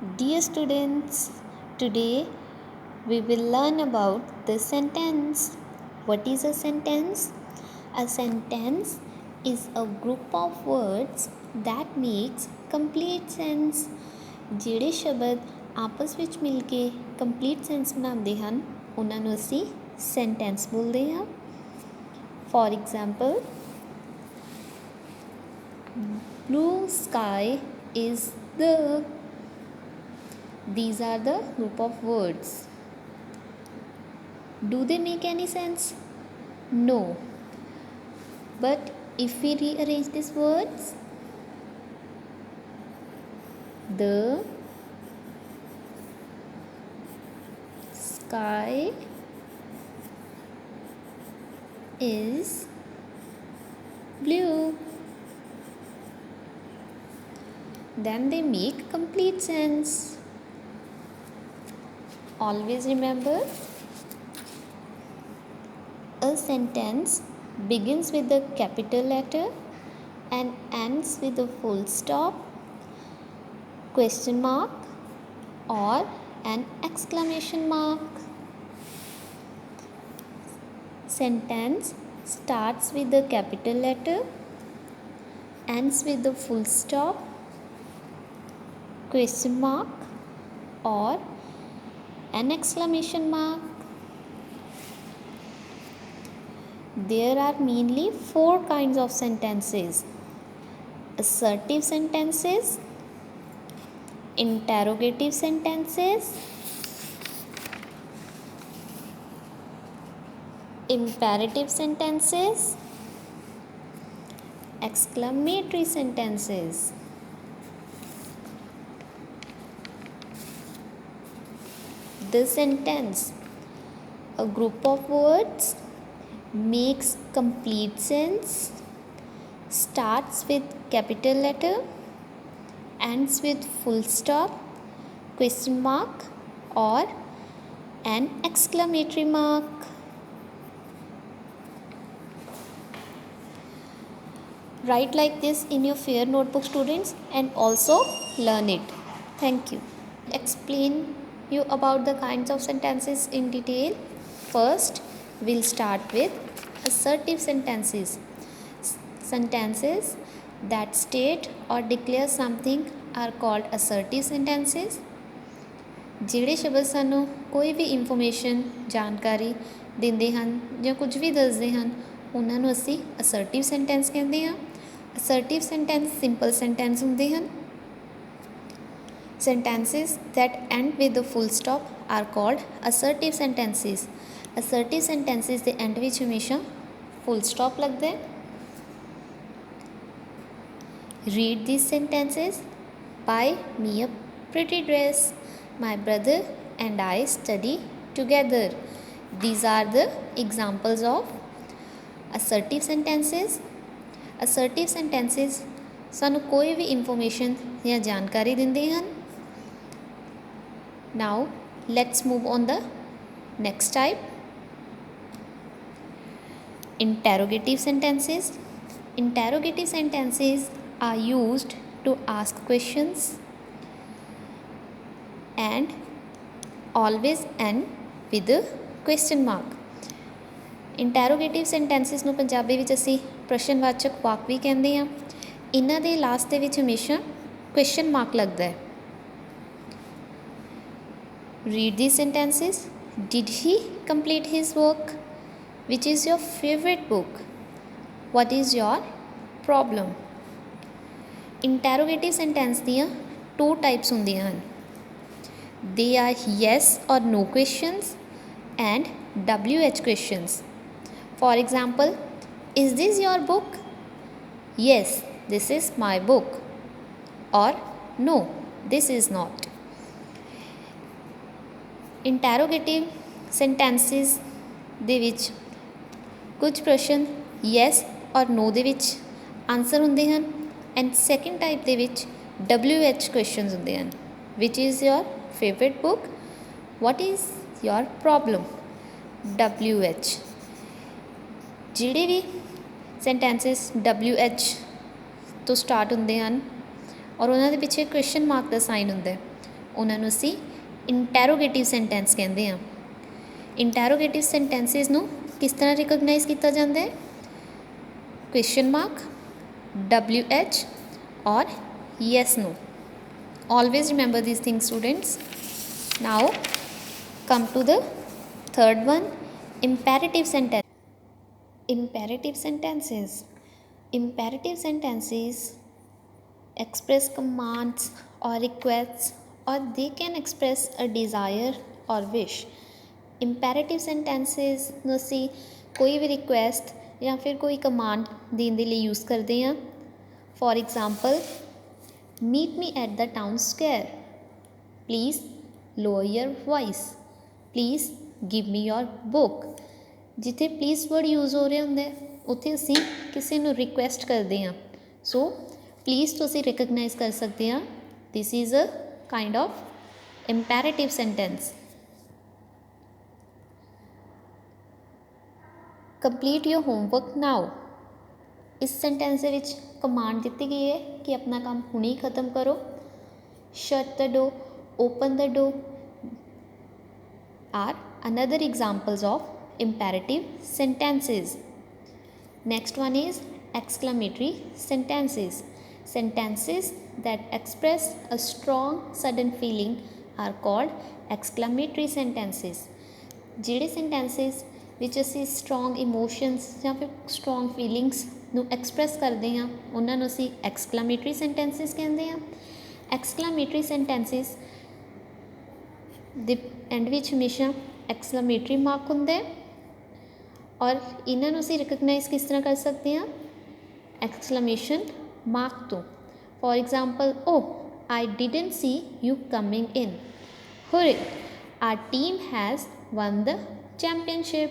Dear students, today we will learn about the sentence. What is a sentence? A sentence is a group of words that makes complete sense. ਜਿਹੜੇ ਸ਼ਬਦ ਆਪਸ ਵਿੱਚ ਮਿਲ ਕੇ complete sense ਬਣਾਉਂਦੇ ਹਨ ਉਹਨਾਂ ਨੂੰ ਅਸੀਂ ਸੈਂਟੈਂਸ ਬੋਲਦੇ ਹਾਂ। For example, blue sky is the. These are the group of words. Do they make any sense? No. But if we rearrange these words, the sky is blue, then they make complete sense. Always remember, a sentence begins with a capital letter and ends with a full stop, question mark or an exclamation mark. Sentence starts with a capital letter, ends with a full stop, question mark or an exclamation mark. There are mainly 4 kinds of sentences: assertive sentences, interrogative sentences, imperative sentences, exclamatory sentences. The sentence, a group of words, makes complete sense, starts with capital letter, ends with full stop, question mark or an exclamatory mark. Write like this in your fair notebook, students, and also learn it. Thank you. Explain you about the kinds of sentences in detail. First, we'll start with assertive sentences. Sentences that state or declare something are called assertive sentences. ਜਿਹੜੇ ਸ਼ਬਦ ਸਾਨੂੰ ਕੋਈ ਵੀ information ਜਾਣਕਾਰੀ ਦਿੰਦੇ ਹਨ ਜਾਂ ਕੁਝ ਵੀ ਦੱਸਦੇ ਹਨ ਉਹਨਾਂ ਨੂੰ ਅਸੀਂ ਅਸਰਟਿਵ ਸੈਂਟੈਂਸ ਕਹਿੰਦੇ ਹਾਂ। ਅਸਰਟਿਵ ਸੈਂਟੈਂਸ ਸਿੰਪਲ ਸੈਂਟੈਂਸ ਹੁੰਦੇ ਹਨ। Sentences that end with a full stop are called assertive sentences. Assertive sentences ਦੇ end ਵਿੱਚ ਹਮੇਸ਼ਾ full stop ਲੱਗਦਾ ਹੈ। Read these sentences. Buy me a pretty dress. My brother and I study together. These are the examples of assertive sentences. Assertive sentences ਸਾਨੂੰ ਕੋਈ ਵੀ information ਜਾਂ ਜਾਣਕਾਰੀ ਦਿੰਦੇ ਹਨ। Now let's move on the next type. Interrogative sentences. Interrogative sentences are used to ask questions and always end with a question mark. Interrogative sentences ਨੂੰ ਪੰਜਾਬੀ ਵਿੱਚ ਅਸੀਂ ਪ੍ਰਸ਼ਨਵਾਚਕ ਵਾਕ ਵੀ ਕਹਿੰਦੇ ਹਾਂ। ਇਹਨਾਂ ਦੇ ਲਾਸਟ ਦੇ ਵਿੱਚ ਹਮੇਸ਼ਾ question mark ਲੱਗਦਾ ਹੈ। Read these sentences. Did he complete his work? Which is your favorite book? What is your problem? Interrogative sentence ਦੀਆਂ 2 types ਹੁੰਦੀਆਂ ਹਨ। They are yes or no questions and WH questions. For example, is this your book? Yes, this is my book. Or no, this is not. ਇੰਟੈਰੋਗੇਟਿਵ ਸੈਂਟੈਂਸਿਸ ਦੇ ਵਿੱਚ ਕੁਝ ਪ੍ਰਸ਼ਨ yes ਔਰ ਨੋ ਦੇ ਵਿੱਚ ਆਨਸਰ ਹੁੰਦੇ ਹਨ ਐਂਡ ਸੈਕਿੰਡ ਟਾਈਪ ਦੇ ਵਿੱਚ WH ਕੁਐਸਚਨਸ ਹੁੰਦੇ ਹਨ। Which is your favourite book? What is your problem? WH। ਜਿਹੜੇ ਵੀ ਸੈਂਟੈਂਸਿਸ WH ਤੋਂ ਸਟਾਰਟ ਹੁੰਦੇ ਹਨ ਔਰ ਉਹਨਾਂ ਦੇ ਪਿੱਛੇ ਕੁਐਸਚਨ ਮਾਰਕ ਦਾ ਸਾਈਨ ਹੁੰਦਾ ਹੈ ਉਹਨਾਂ ਨੂੰ ਅਸੀਂ ਇੰਟੈਰੋਗੇਟਿਵ ਸੈਂਟੈਂਸ ਕਹਿੰਦੇ ਹਾਂ। ਇੰਟੈਰੋਗੇਟਿਵ ਸੈਂਟੈਂਸਿਸ ਨੂੰ ਕਿਸ ਤਰ੍ਹਾਂ ਰਿਕੋਗਨਾਈਜ਼ ਕੀਤਾ ਜਾਂਦਾ ਹੈ? Question mark, WH or yes no. Always remember these things, students. Now come to the third one, imperative sentence. Imperative sentences. Imperative sentences express commands or requests, or they can express a desire or wish. Imperative sentences ਨੂੰ ਅਸੀਂ ਕੋਈ ਵੀ request ਜਾਂ ਫਿਰ ਕੋਈ command ਦੇਣ ਦੇ ਲਈ use ਕਰਦੇ ਹਾਂ। For example, meet me at the town square, please lower your voice, please give me your book। ਜਿੱਥੇ ਪਲੀਜ਼ ਵਰਡ ਯੂਜ਼ ਹੋ ਰਿਹਾ ਹੁੰਦਾ ਉੱਥੇ ਅਸੀਂ ਕਿਸੇ ਨੂੰ ਰਿਕੁਐਸਟ ਕਰਦੇ ਹਾਂ। ਸੋ ਪਲੀਜ਼ ਤੁਸੀਂ ਰਿਕਗਨਾਈਜ਼ ਕਰ ਸਕਦੇ ਹਾਂ, this is a kind of imperative sentence. Complete your homework now. ਇਸ ਸੈਂਟੈਂਸ ਦੇ ਵਿੱਚ ਕਮਾਂਡ ਦਿੱਤੀ ਗਈ ਹੈ ਕਿ ਆਪਣਾ ਕੰਮ ਹੁਣੇ ਹੀ ਖ਼ਤਮ ਕਰੋ। Shut the door, open the door are another examples of imperative sentences. Next one is exclamatory sentences. Sentences that express a strong sudden feeling are called exclamatory sentences. ਜਿਹੜੇ sentences ਵਿੱਚ ਅਸੀਂ strong emotions ਜਾਂ ਫਿਰ strong feelings ਨੂੰ express ਕਰਦੇ ਹਾਂ ਉਹਨਾਂ ਨੂੰ ਅਸੀਂ exclamatory sentences ਕਹਿੰਦੇ ਹਾਂ। exclamatory sentences ਦੇ ਐਂਡ ਵਿੱਚ ਹਮੇਸ਼ਾ ਐਕਸਕਲੇਮੇਟਰੀ ਮਾਰਕ ਹੁੰਦਾ ਹੈ ਔਰ ਇਹਨਾਂ ਨੂੰ ਅਸੀਂ ਰਿਕਗਨਾਈਜ਼ ਕਿਸ ਤਰ੍ਹਾਂ ਕਰ ਸਕਦੇ ਹਾਂ? ਐਕਸਕਲੇਮੇਸ਼ਨ ਮਾਰਕ ਤੋਂ। For example, oh I didn't see you coming in, hurray our team has won the championship,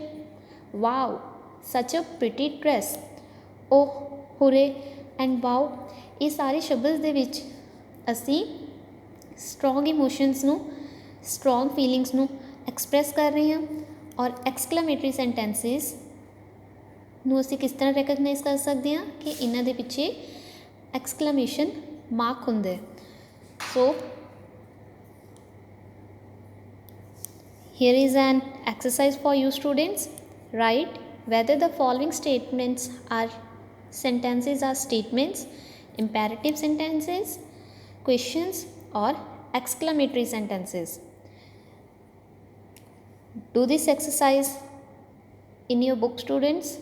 wow such a pretty dress. Oh, hurray and wow, ਇਹ ਸਾਰੇ ਸ਼ਬਦ ਦੇ ਵਿੱਚ ਅਸੀਂ ਸਟਰੋਂਗ ਇਮੋਸ਼ਨਸ ਨੂੰ, ਸਟਰੋਂਗ ਫੀਲਿੰਗਸ ਨੂੰ express ਕਰ ਰਹੇ ਹਾਂ। ਔਰ ਐਕਸਕਲੇਮੇਟਰੀ ਸੈਂਟੈਂਸਿਸ ਨੂੰ ਅਸੀਂ ਕਿਸ ਤਰ੍ਹਾਂ ਰਿਕਗਨਾਈਜ਼ ਕਰ ਸਕਦੇ ਹਾਂ ਕਿ ਇਹਨਾਂ ਦੇ ਪਿੱਛੇ ਐਕਸਕਲੇਮੇਸ਼ਨ ਮਾਰਕ ਹੁੰਦਾ। ਸੋ here is an exercise for you students. Write whether the following statements are sentences are statements, imperative sentences, questions or exclamatory sentences. Do this exercise in your book, students.